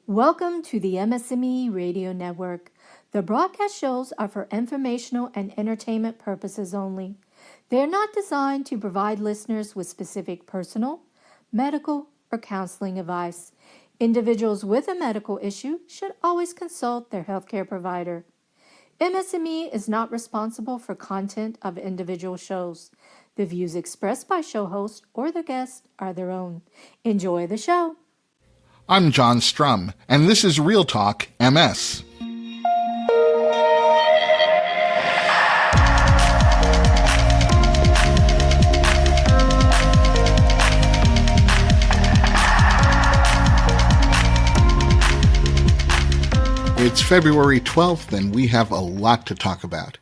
Welcome to the MS&Me Radio Network. The broadcast shows are for informational and entertainment purposes only. They are not designed to provide listeners with specific personal, medical, or counseling advice. Individuals with a medical issue should always consult their healthcare provider. MS&Me is not responsible for content of individual shows. The views expressed by show hosts or their guests are their own. Enjoy the show. I'm John Strum, and this is RealTalk MS. It's February 12th, and we have a lot to talk about.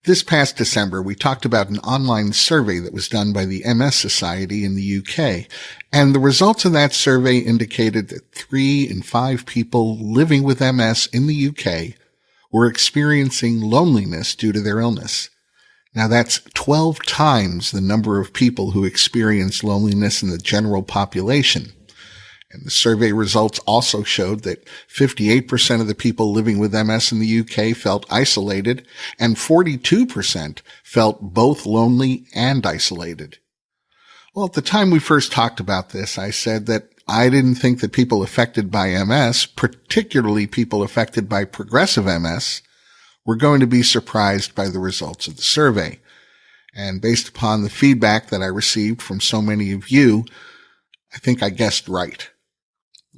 This past December, we talked about an online survey that was done by the MS Society in the UK, and the results of that survey indicated that 3 in 5 people living with MS in the UK were experiencing loneliness due to their illness. Now that's 12 times the number of people who experience loneliness in the general population. And the survey results also showed that 58% of the people living with MS in the UK felt isolated, and 42% felt both lonely and isolated. Well, at the time we first talked about this, I said that I didn't think that people affected by MS, particularly people affected by progressive MS, were going to be surprised by the results of the survey. And based upon the feedback that I received from so many of you, I think I guessed right.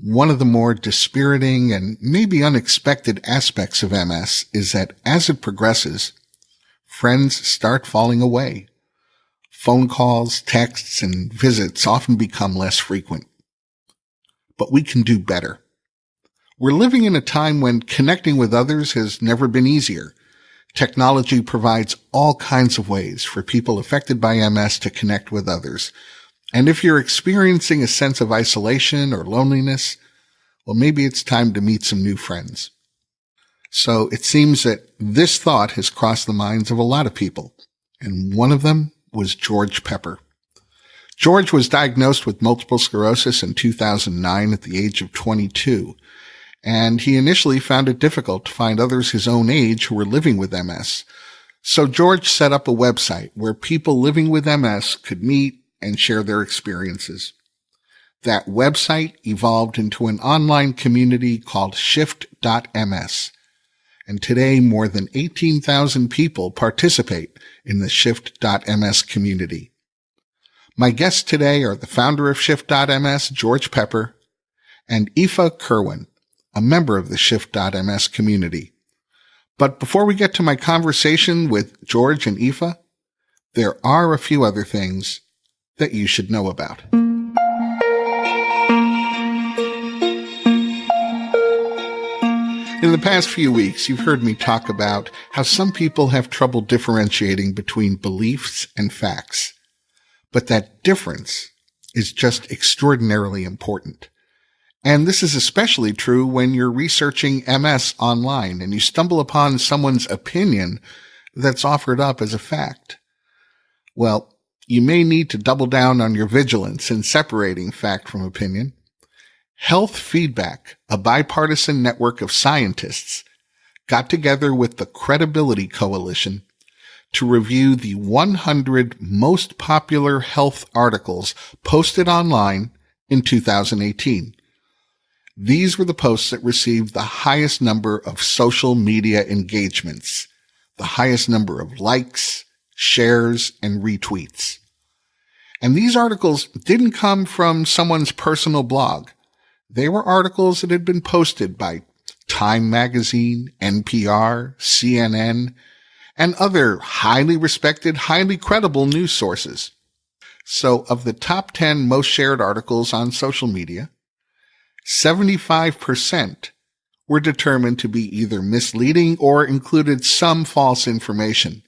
One of the more dispiriting and maybe unexpected aspects of MS is that as it progresses, friends start falling away. Phone calls, texts, and visits often become less frequent. But we can do better. We're living in a time when connecting with others has never been easier. Technology provides all kinds of ways for people affected by MS to connect with others. And if you're experiencing a sense of isolation or loneliness, well, maybe it's time to meet some new friends. So it seems that this thought has crossed the minds of a lot of people, and one of them was George Pepper. George was diagnosed with multiple sclerosis in 2009 at the age of 22, and he initially found it difficult to find others his own age who were living with MS. So George set up a website where people living with MS could meet and share their experiences. That website evolved into an online community called Shift.ms. And today, more than 18,000 people participate in the Shift.ms community. My guests today are the founder of Shift.ms, George Pepper, and Aoife Kirwan, a member of the Shift.ms community. But before we get to my conversation with George and Aoife, there are a few other things that you should know about. In the past few weeks, you've heard me talk about how some people have trouble differentiating between beliefs and facts. But that difference is just extraordinarily important. And this is especially true when you're researching MS online and you stumble upon someone's opinion that's offered up as a fact. Well, you may need to double down on your vigilance in separating fact from opinion. Health Feedback, a bipartisan network of scientists, got together with the Credibility Coalition to review the 100 most popular health articles posted online in 2018. These were the posts that received the highest number of social media engagements, the highest number of likes, shares, and retweets. And these articles didn't come from someone's personal blog. They were articles that had been posted by Time Magazine, NPR, CNN, and other highly respected, highly credible news sources. So of the top 10 most shared articles on social media, 75% were determined to be either misleading or included some false information.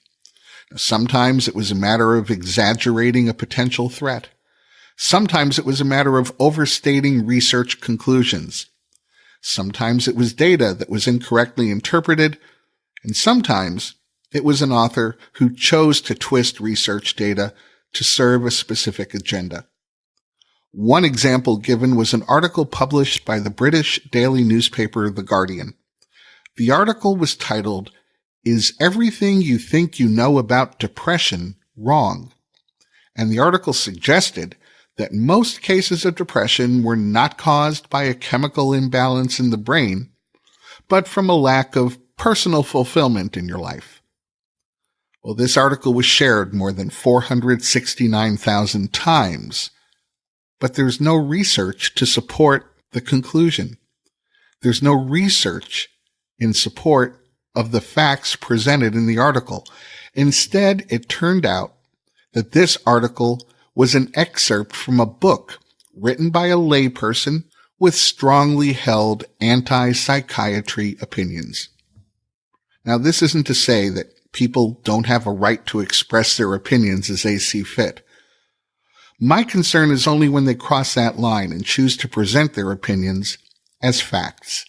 Sometimes it was a matter of exaggerating a potential threat. Sometimes it was a matter of overstating research conclusions. Sometimes it was data that was incorrectly interpreted, and sometimes it was an author who chose to twist research data to serve a specific agenda. One example given was an article published by the British daily newspaper The Guardian. The article was titled, "Is Everything You Think You Know About Depression Wrong?" And the article suggested that most cases of depression were not caused by a chemical imbalance in the brain, but from a lack of personal fulfillment in your life. Well, this article was shared more than 469,000 times, but there's no research to support the conclusion. There's no research in support of the facts presented in the article. Instead, it turned out that this article was an excerpt from a book written by a layperson with strongly held anti-psychiatry opinions. Now, this isn't to say that people don't have a right to express their opinions as they see fit. My concern is only when they cross that line and choose to present their opinions as facts.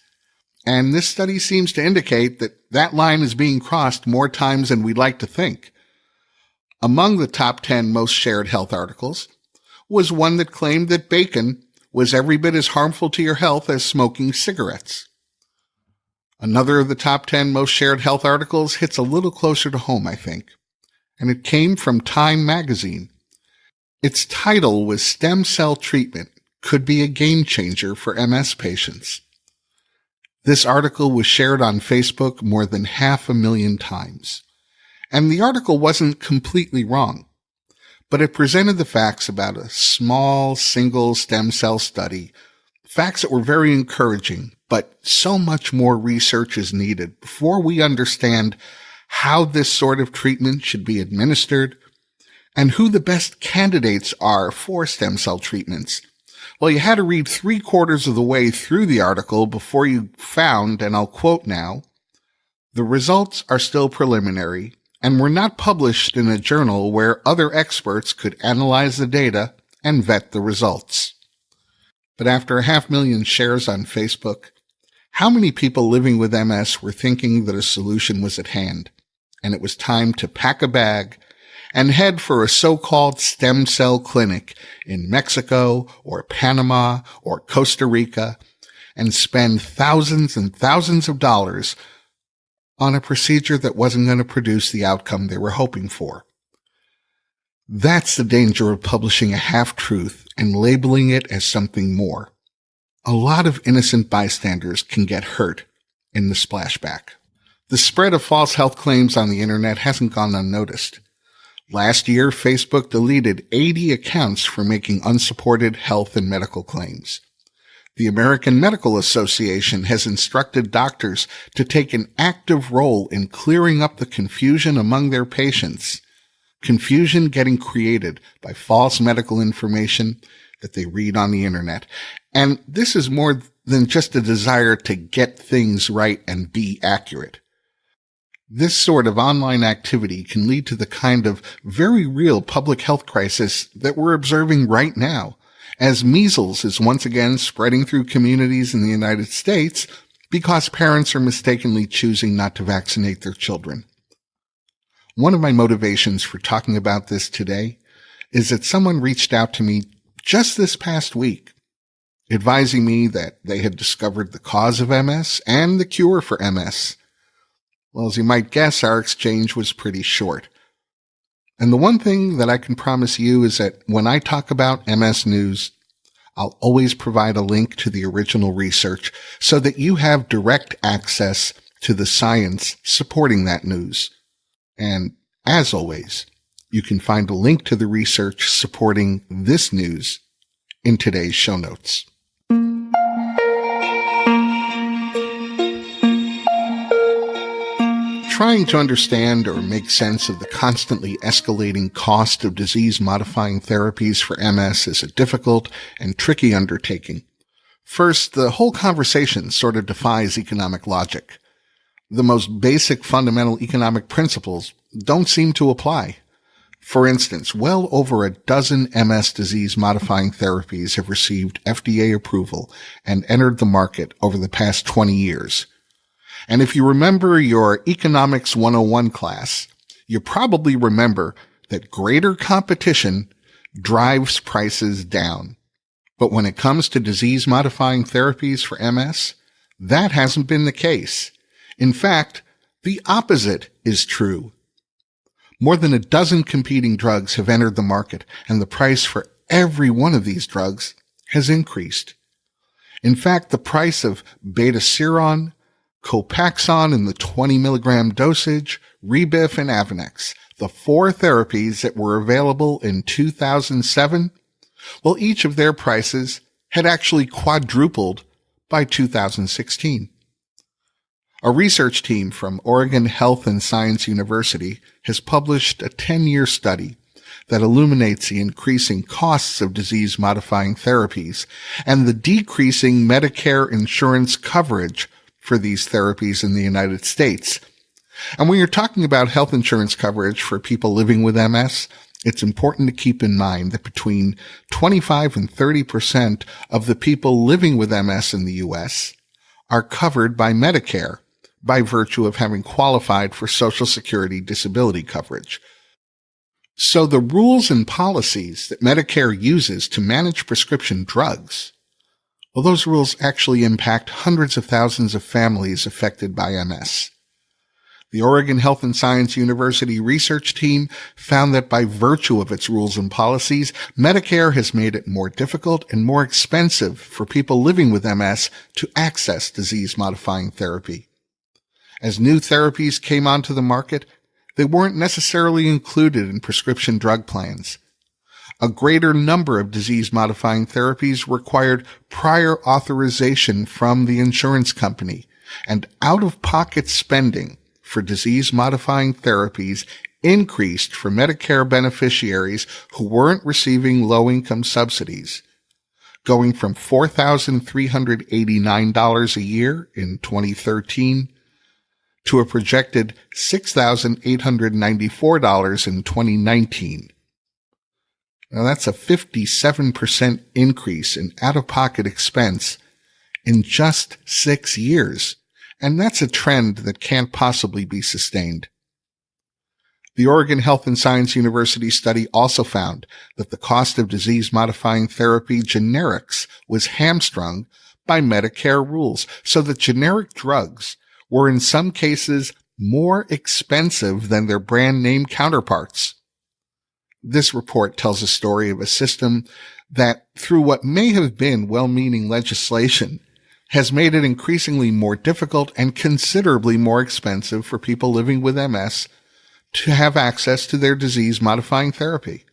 And this study seems to indicate that that line is being crossed more times than we'd like to think. Among the top 10 most shared health articles was one that claimed that bacon was every bit as harmful to your health as smoking cigarettes. Another of the top 10 most shared health articles hits a little closer to home, I think, and it came from Time magazine. Its title was "Stem Cell Treatment Could Be a Game Changer for MS Patients." This article was shared on Facebook more than 500,000 times. And the article wasn't completely wrong, but it presented the facts about a small single stem cell study, facts that were very encouraging, but so much more research is needed before we understand how this sort of treatment should be administered and who the best candidates are for stem cell treatments. Well, you had to read 3/4 of the way through the article before you found, and I'll quote now, "The results are still preliminary and were not published in a journal where other experts could analyze the data and vet the results." But after 500,000 shares on Facebook, how many people living with MS were thinking that a solution was at hand, and it was time to pack a bag and head for a so-called stem cell clinic in Mexico or Panama or Costa Rica and spend thousands and thousands of dollars on a procedure that wasn't going to produce the outcome they were hoping for? That's the danger of publishing a half-truth and labeling it as something more. A lot of innocent bystanders can get hurt in the splashback. The spread of false health claims on the internet hasn't gone unnoticed. Last year, Facebook deleted 80 accounts for making unsupported health and medical claims. The American Medical Association has instructed doctors to take an active role in clearing up the confusion among their patients. Confusion getting created by false medical information that they read on the internet. And this is more than just a desire to get things right and be accurate. This sort of online activity can lead to the kind of very real public health crisis that we're observing right now, as measles is once again spreading through communities in the United States because parents are mistakenly choosing not to vaccinate their children. One of my motivations for talking about this today is that someone reached out to me just this past week, advising me that they had discovered the cause of MS and the cure for MS. Well, as you might guess, our exchange was pretty short. And the one thing that I can promise you is that when I talk about MS news, I'll always provide a link to the original research so that you have direct access to the science supporting that news. And as always, you can find a link to the research supporting this news in today's show notes. Trying to understand or make sense of the constantly escalating cost of disease-modifying therapies for MS is a difficult and tricky undertaking. First, the whole conversation sort of defies economic logic. The most basic fundamental economic principles don't seem to apply. For instance, well over a dozen MS disease-modifying therapies have received FDA approval and entered the market over the past 20 years. And if you remember your Economics 101 class, you probably remember that greater competition drives prices down. But when it comes to disease-modifying therapies for MS, that hasn't been the case. In fact, the opposite is true. More than a dozen competing drugs have entered the market, and the price for every one of these drugs has increased. In fact, the price of betaseron, Copaxone in the 20 milligram dosage, Rebif, and Avonex, the 4 therapies that were available in 2007, well, each of their prices had actually quadrupled by 2016. A research team from Oregon Health and Science University has published a 10-year study that illuminates the increasing costs of disease-modifying therapies and the decreasing Medicare insurance coverage for these therapies in the United States. And when you're talking about health insurance coverage for people living with MS, it's important to keep in mind that between 25 and 30% of the people living with MS in the U.S. are covered by Medicare by virtue of having qualified for Social Security disability coverage. So the rules and policies that Medicare uses to manage prescription drugs, well, those rules actually impact hundreds of thousands of families affected by MS. The Oregon Health and Science University research team found that by virtue of its rules and policies, Medicare has made it more difficult and more expensive for people living with MS to access disease-modifying therapy. As new therapies came onto the market, they weren't necessarily included in prescription drug plans. A greater number of disease-modifying therapies required prior authorization from the insurance company, and out-of-pocket spending for disease-modifying therapies increased for Medicare beneficiaries who weren't receiving low-income subsidies, going from $4,389 a year in 2013 to a projected $6,894 in 2019. Now that's a 57% increase in out-of-pocket expense in just 6 years. And that's a trend that can't possibly be sustained. The Oregon Health and Science University study also found that the cost of disease-modifying therapy generics was hamstrung by Medicare rules, so that generic drugs were in some cases more expensive than their brand name counterparts. This report tells a story of a system that, through what may have been well-meaning legislation, has made it increasingly more difficult and considerably more expensive for people living with MS to have access to their disease-modifying therapy.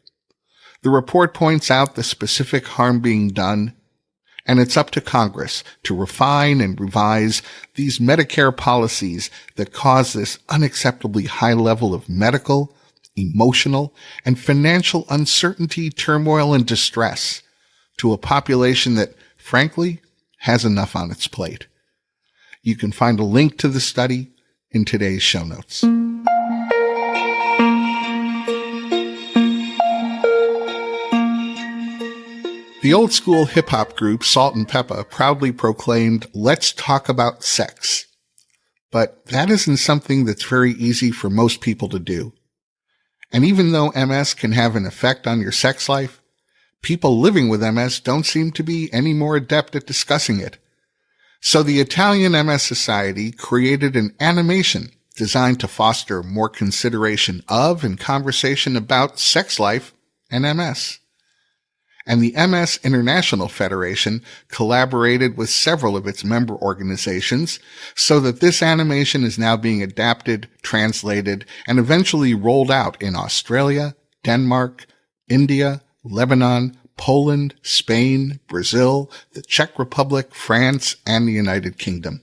The report points out the specific harm being done, and it's up to Congress to refine and revise these Medicare policies that cause this unacceptably high level of medical, emotional, and financial uncertainty, turmoil, and distress to a population that, frankly, has enough on its plate. You can find a link to the study in today's show notes. The old school hip hop group Salt and Pepper proudly proclaimed, "Let's talk about sex." But that isn't something that's very easy for most people to do. And even though MS can have an effect on your sex life, people living with MS don't seem to be any more adept at discussing it. So the Italian MS Society created an animation designed to foster more consideration of and conversation about sex life and MS. And the MS International Federation collaborated with several of its member organizations so that this animation is now being adapted, translated, and eventually rolled out in Australia, Denmark, India, Lebanon, Poland, Spain, Brazil, the Czech Republic, France, and the United Kingdom.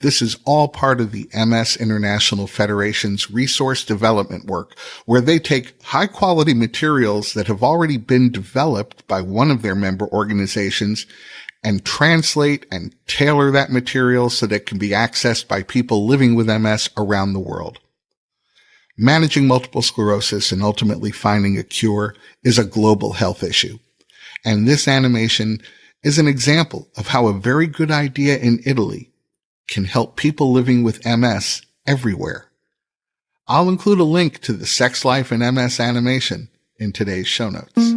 This is all part of the MS International Federation's resource development work, where they take high-quality materials that have already been developed by one of their member organizations and translate and tailor that material so that it can be accessed by people living with MS around the world. Managing multiple sclerosis and ultimately finding a cure is a global health issue. And this animation is an example of how a very good idea in Italy can help people living with MS everywhere. I'll include a link to the Sex Life and MS animation in today's show notes.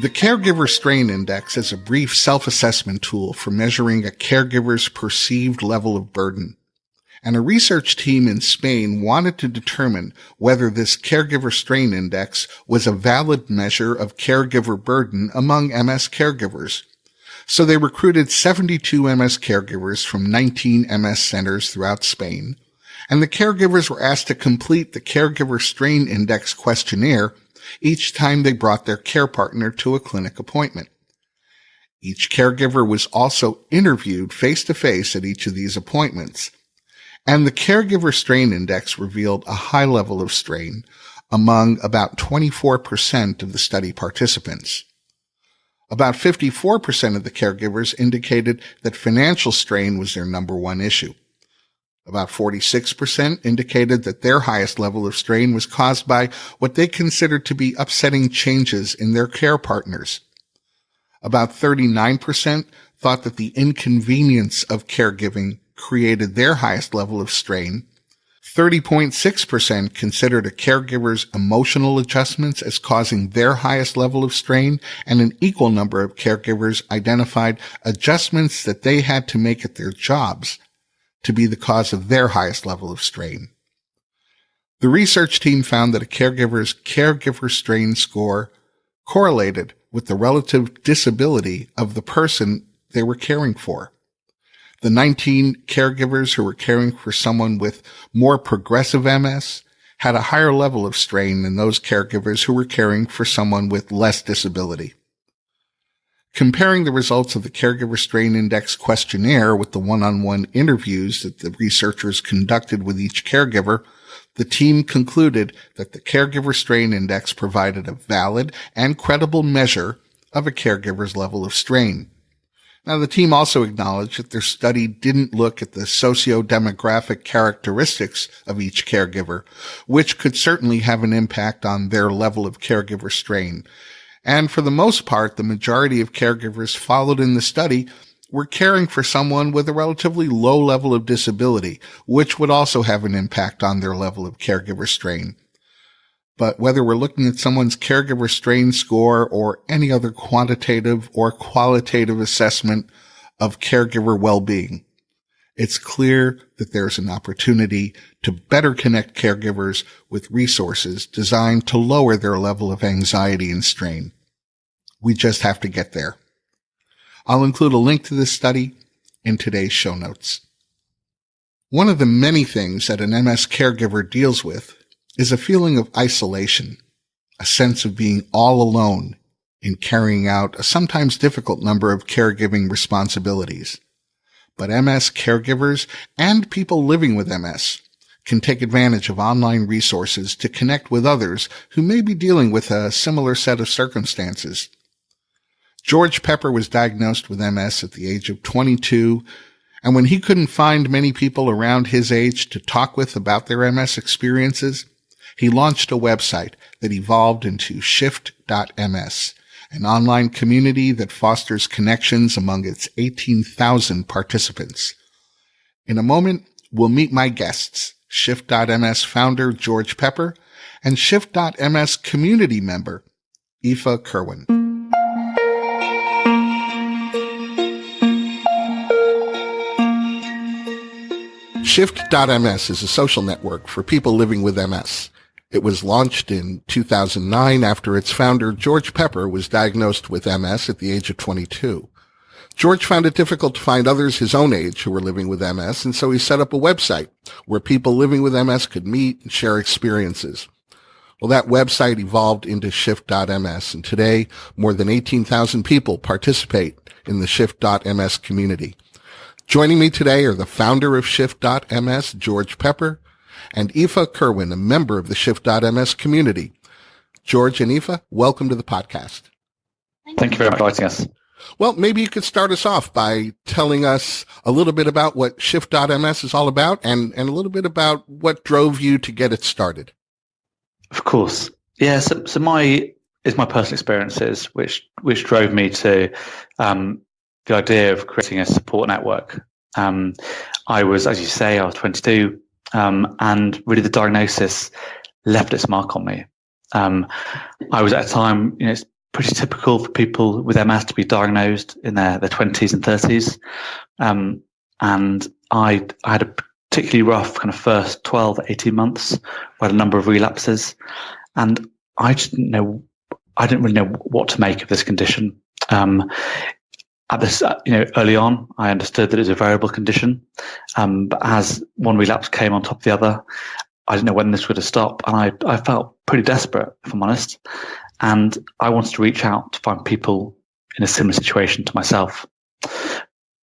The Caregiver Strain Index is a brief self-assessment tool for measuring a caregiver's perceived level of burden. And a research team in Spain wanted to determine whether this Caregiver Strain Index was a valid measure of caregiver burden among MS caregivers. So they recruited 72 MS caregivers from 19 MS centers throughout Spain, and the caregivers were asked to complete the Caregiver Strain Index questionnaire each time they brought their care partner to a clinic appointment. Each caregiver was also interviewed face-to-face at each of these appointments, and the Caregiver Strain Index revealed a high level of strain among about 24% of the study participants. About 54% of the caregivers indicated that financial strain was their number one issue. About 46% indicated that their highest level of strain was caused by what they considered to be upsetting changes in their care partners. About 39% thought that the inconvenience of caregiving created their highest level of strain. 30.6% considered a caregiver's emotional adjustments as causing their highest level of strain, and an equal number of caregivers identified adjustments that they had to make at their jobs to be the cause of their highest level of strain. The research team found that a caregiver's caregiver strain score correlated with the relative disability of the person they were caring for. The 19 caregivers who were caring for someone with more progressive MS had a higher level of strain than those caregivers who were caring for someone with less disability. Comparing the results of the Caregiver Strain Index questionnaire with the one-on-one interviews that the researchers conducted with each caregiver, the team concluded that the Caregiver Strain Index provided a valid and credible measure of a caregiver's level of strain. Now, the team also acknowledged that their study didn't look at the socio-demographic characteristics of each caregiver, which could certainly have an impact on their level of caregiver strain. And for the most part, the majority of caregivers followed in the study were caring for someone with a relatively low level of disability, which would also have an impact on their level of caregiver strain. But whether we're looking at someone's caregiver strain score or any other quantitative or qualitative assessment of caregiver well-being, it's clear that there's an opportunity to better connect caregivers with resources designed to lower their level of anxiety and strain. We just have to get there. I'll include a link to this study in today's show notes. One of the many things that an MS caregiver deals with is a feeling of isolation, a sense of being all alone in carrying out a sometimes difficult number of caregiving responsibilities. But MS caregivers and people living with MS can take advantage of online resources to connect with others who may be dealing with a similar set of circumstances. George Pepper was diagnosed with MS at the age of 22, and when he couldn't find many people around his age to talk with about their MS experiences, he launched a website that evolved into Shift.ms, an online community that fosters connections among its 18,000 participants. In a moment, we'll meet my guests, Shift.ms founder George Pepper and Shift.ms community member Aoife Kirwan. Shift.ms is a social network for people living with MS. It was launched in 2009 after its founder, George Pepper, was diagnosed with MS at the age of 22. George found it difficult to find others his own age who were living with MS, and so he set up a website where people living with MS could meet and share experiences. Well, that website evolved into Shift.ms, and today more than 18,000 people participate in the Shift.ms community. Joining me today are the founder of Shift.ms, George Pepper, and Aoife Kirwan, a member of the Shift.ms community. George and Aoife, welcome to the podcast. Thank you very much for inviting us. Well, maybe you could start us off by telling us a little bit about what Shift.ms is all about and a little bit about what drove you to get it started. Of course. Yeah, so my personal experiences which drove me to the idea of creating a support network. I was, as you say, I was 22, and really the diagnosis left its mark on me. I was at a time, it's pretty typical for people with MS to be diagnosed in their 20s and 30s. And I had a particularly rough kind of first 12, 18 months, where I had a number of relapses. And I didn't really know what to make of this condition. At this, early on, I understood that it was a variable condition. But as one relapse came on top of the other, I didn't know when this would have stopped. And I felt pretty desperate, if I'm honest. And I wanted to reach out to find people in a similar situation to myself.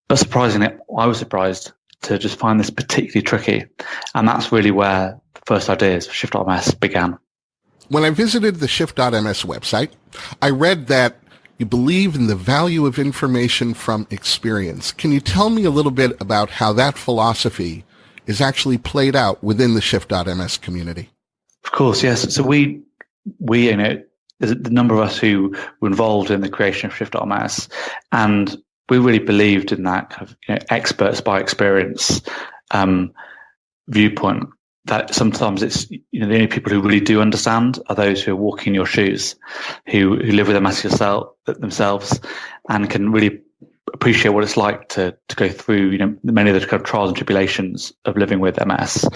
But surprisingly, I was surprised to just find this particularly tricky. And that's really where the first ideas for Shift.ms began. When I visited the Shift.ms website, I read that you believe in the value of information from experience. Can you tell me a little bit about how that philosophy is actually played out within the Shift.ms community? Of course, yes. So we there's a number of us who were involved in the creation of Shift.ms, and we really believed in that kind of experts by experience viewpoint. That sometimes it's the only people who really do understand are those who are walking in your shoes, who live with MS themselves, and can really appreciate what it's like to go through many of the kind of trials and tribulations of living with MS.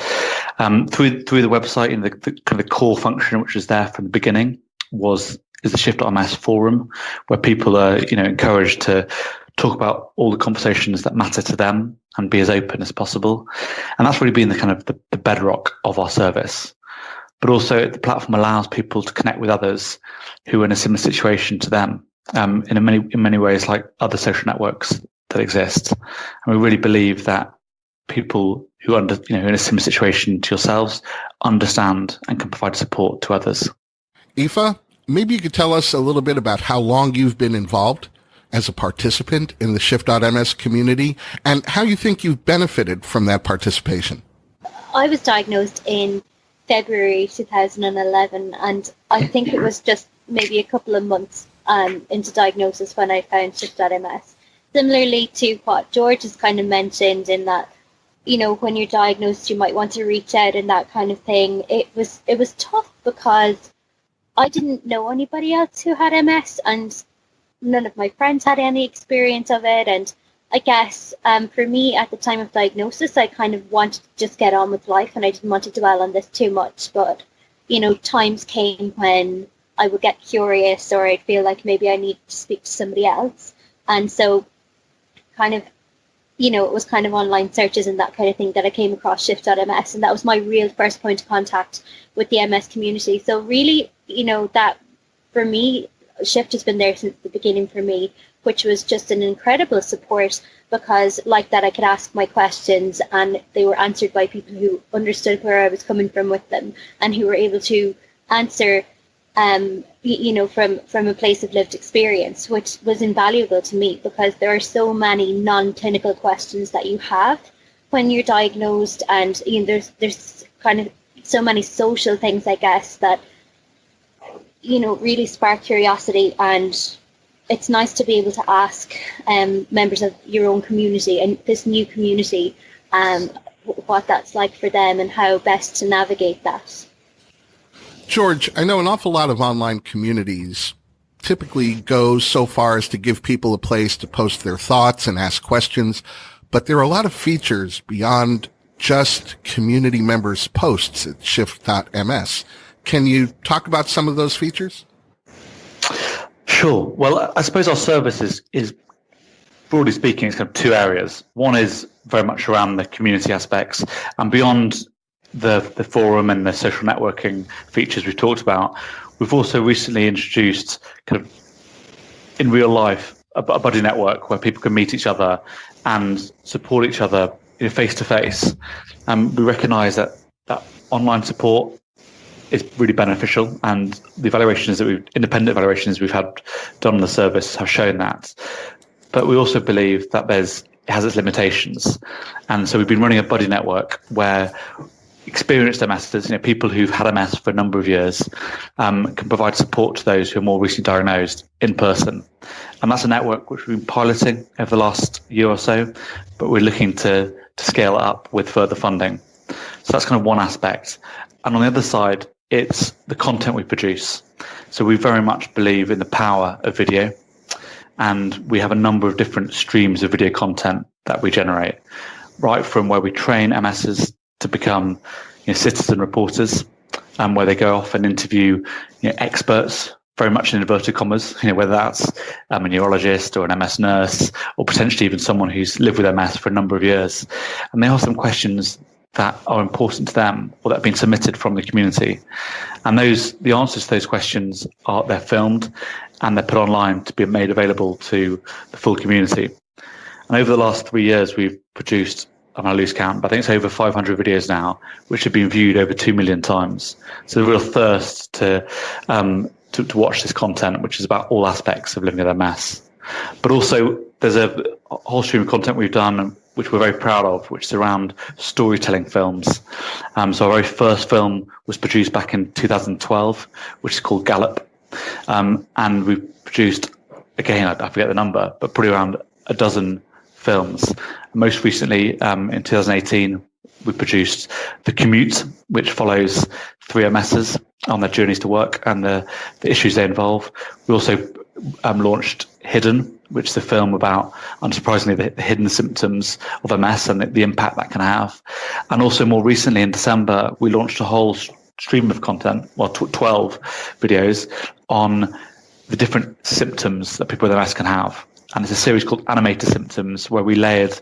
Through the website, and the kind of the core function which was there from the beginning is the Shift.ms forum, where people are encouraged to talk about all the conversations that matter to them and be as open as possible. And that's really been the kind of the bedrock of our service. But also the platform allows people to connect with others who are in a similar situation to them, in many ways like other social networks that exist. And we really believe that people who are in a similar situation to yourselves understand and can provide support to others. Aoife, maybe you could tell us a little bit about how long you've been involved as a participant in the Shift.ms community, and how you think you've benefited from that participation. I was diagnosed in February 2011, and I think it was just maybe a couple of months into diagnosis when I found Shift.ms. Similarly to what George has kind of mentioned, in that, when you're diagnosed, you might want to reach out and that kind of thing. It was tough because I didn't know anybody else who had MS, and none of my friends had any experience of it. And I guess for me at the time of diagnosis, I kind of wanted to just get on with life, and I didn't want to dwell on this too much. But, times came when I would get curious, or I'd feel like maybe I need to speak to somebody else. And so kind of, it was kind of online searches and that kind of thing that I came across Shift.ms. And that was my real first point of contact with the MS community. So really, that for me, Shift has been there since the beginning for me, which was just an incredible support, because like that I could ask my questions and they were answered by people who understood where I was coming from with them, and who were able to answer from a place of lived experience, which was invaluable to me, because there are so many non-clinical questions that you have when you're diagnosed, and there's kind of so many social things, I guess, that really spark curiosity. And it's nice to be able to ask members of your own community and this new community what that's like for them and how best to navigate that. George, I know an awful lot of online communities typically go so far as to give people a place to post their thoughts and ask questions, but there are a lot of features beyond just community members' posts at Shift.ms. Can you talk about some of those features? Sure. Well, I suppose our service is broadly speaking, it's kind of two areas. One is very much around the community aspects, and beyond the forum and the social networking features we've talked about, we've also recently introduced kind of in real life a buddy network where people can meet each other and support each other face to face. We recognise that online support is really beneficial, and the independent evaluations we've had done on the service have shown that. But we also believe that it has its limitations, and so we've been running a buddy network where experienced MSers, people who've had MS for a number of years, can provide support to those who are more recently diagnosed in person. And that's a network which we've been piloting over the last year or so, but we're looking to scale it up with further funding. So that's kind of one aspect. And on the other side, it's the content we produce. So we very much believe in the power of video, and we have a number of different streams of video content that we generate, right from where we train MSs to become citizen reporters, where they go off and interview experts, very much in inverted commas, whether that's a neurologist or an MS nurse, or potentially even someone who's lived with MS for a number of years. And they ask them questions that are important to them or that have been submitted from the community. And the answers to those questions they're filmed and they're put online to be made available to the full community. And over the last 3 years, we've produced, I'm going to lose count, but I think it's over 500 videos now, which have been viewed over 2 million times. So the real thirst to watch this content, which is about all aspects of living with MS. But also, there's a whole stream of content we've done, which we're very proud of, which is around storytelling films. So our very first film was produced back in 2012, which is called Gallop. And we've produced, again, I forget the number, but probably around a dozen films. Most recently, in 2018, we produced The Commute, which follows 3 MSs on their journeys to work and the issues they involve. We also launched Hidden, which is a film about, unsurprisingly, the hidden symptoms of MS and the impact that can have. And also more recently in December, we launched a whole stream of content, 12 videos on the different symptoms that people with MS can have. And it's a series called Animated Symptoms, where we layered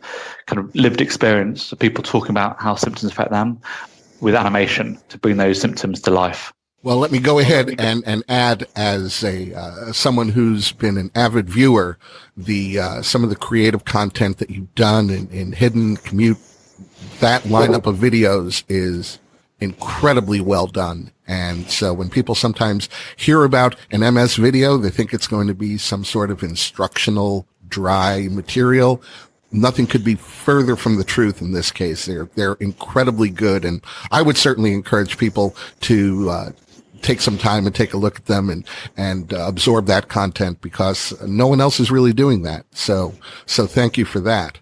kind of lived experience of people talking about how symptoms affect them with animation to bring those symptoms to life. Well, let me go ahead and add, as someone who's been an avid viewer, some of the creative content that you've done in Hidden, Commute. That lineup of videos is incredibly well done. And so when people sometimes hear about an MS video, they think it's going to be some sort of instructional, dry material. Nothing could be further from the truth in this case. They're incredibly good. And I would certainly encourage people to take some time and take a look at them and absorb that content, because no one else is really doing that. So thank you for that.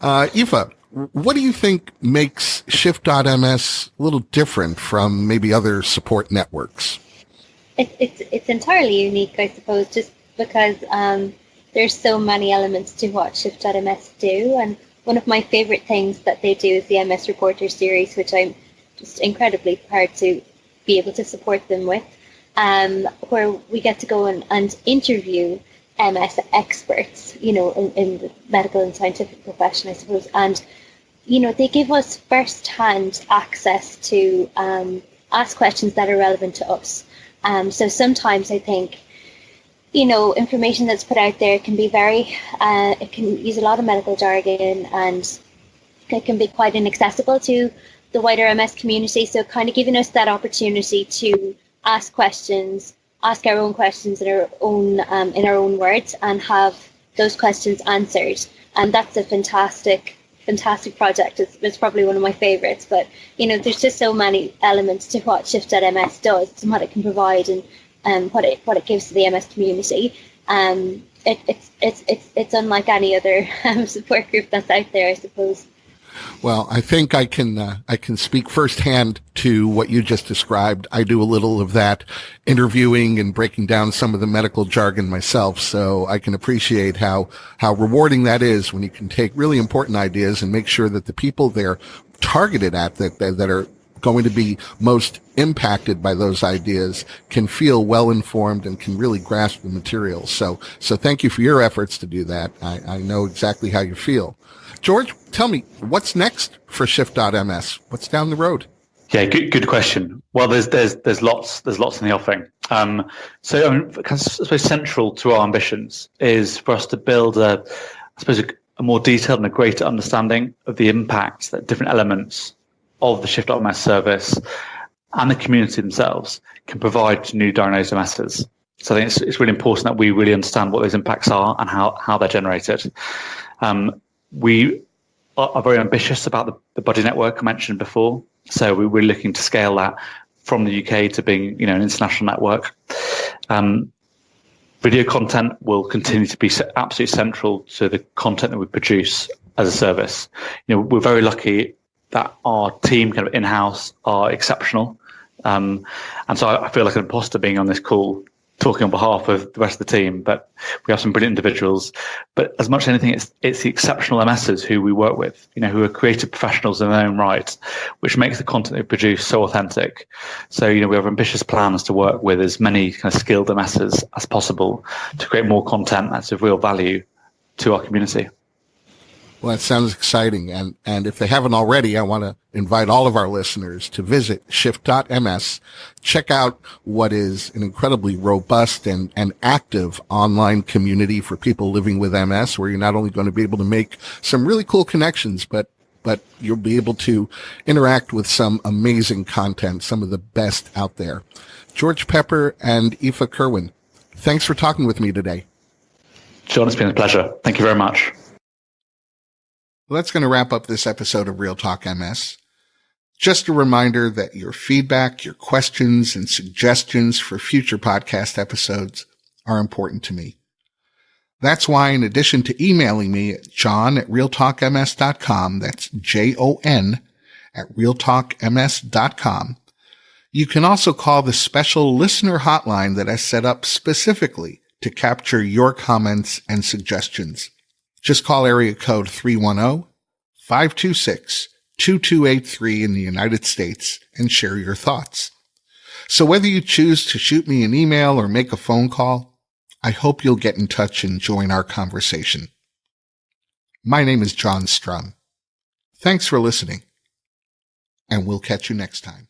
Aoife, what do you think makes Shift.ms a little different from maybe other support networks? It's entirely unique, I suppose, just because there's so many elements to what Shift.ms do. And one of my favorite things that they do is the MS Reporter series, which I'm just incredibly proud to be able to support them with, where we get to go and interview MS experts, in the medical and scientific profession, I suppose. And, they give us first-hand access to ask questions that are relevant to us. So sometimes I think, information that's put out there can be it can use a lot of medical jargon, and it can be quite inaccessible to the wider MS community. So kind of giving us that opportunity to ask our own questions in our own words, and have those questions answered. And that's a fantastic project. It's probably one of my favorites. But there's just so many elements to what Shift.ms does and what it can provide, and what it gives to the MS community. It's unlike any other support group that's out there, I suppose. Well, I think I can speak firsthand to what you just described. I do a little of that interviewing and breaking down some of the medical jargon myself, so I can appreciate how rewarding that is when you can take really important ideas and make sure that the people they're targeted at, that are going to be most impacted by those ideas, can feel well informed and can really grasp the material. So thank you for your efforts to do that. I know exactly how you feel. George, tell me, what's next for Shift.ms? What's down the road? Yeah, good question. Well, there's lots in the offing. So I suppose central to our ambitions is for us to build a more detailed and a greater understanding of the impact that different elements of the Shift.ms service and the community themselves can provide to new diagnosed MSs. So I think it's really important that we really understand what those impacts are and how they're generated. We are very ambitious about the body network I mentioned before. So we're looking to scale that from the UK to being, an international network. Video content will continue to be absolutely central to the content that we produce as a service. We're very lucky that our team kind of in-house are exceptional And so I feel like an imposter being on this call, talking on behalf of the rest of the team, but we have some brilliant individuals. But as much as anything, it's the exceptional MSs who we work with, who are creative professionals in their own right, which makes the content they produce so authentic. So, we have ambitious plans to work with as many kind of skilled MSs as possible to create more content that's of real value to our community. Well, that sounds exciting. And if they haven't already, I want to invite all of our listeners to visit shift.ms, check out what is an incredibly robust and active online community for people living with MS, where you're not only going to be able to make some really cool connections, but you'll be able to interact with some amazing content, some of the best out there. George Pepper and Aoife Kirwan, thanks for talking with me today. John, it's been a pleasure. Thank you very much. Well, that's going to wrap up this episode of Real Talk MS. Just a reminder that your feedback, your questions, and suggestions for future podcast episodes are important to me. That's why, in addition to emailing me at john@realtalkms.com, that's JON@realtalkms.com, you can also call the special listener hotline that I set up specifically to capture your comments and suggestions. Just call area code 310-526-2283 in the United States and share your thoughts. So whether you choose to shoot me an email or make a phone call, I hope you'll get in touch and join our conversation. My name is John Strum. Thanks for listening, and we'll catch you next time.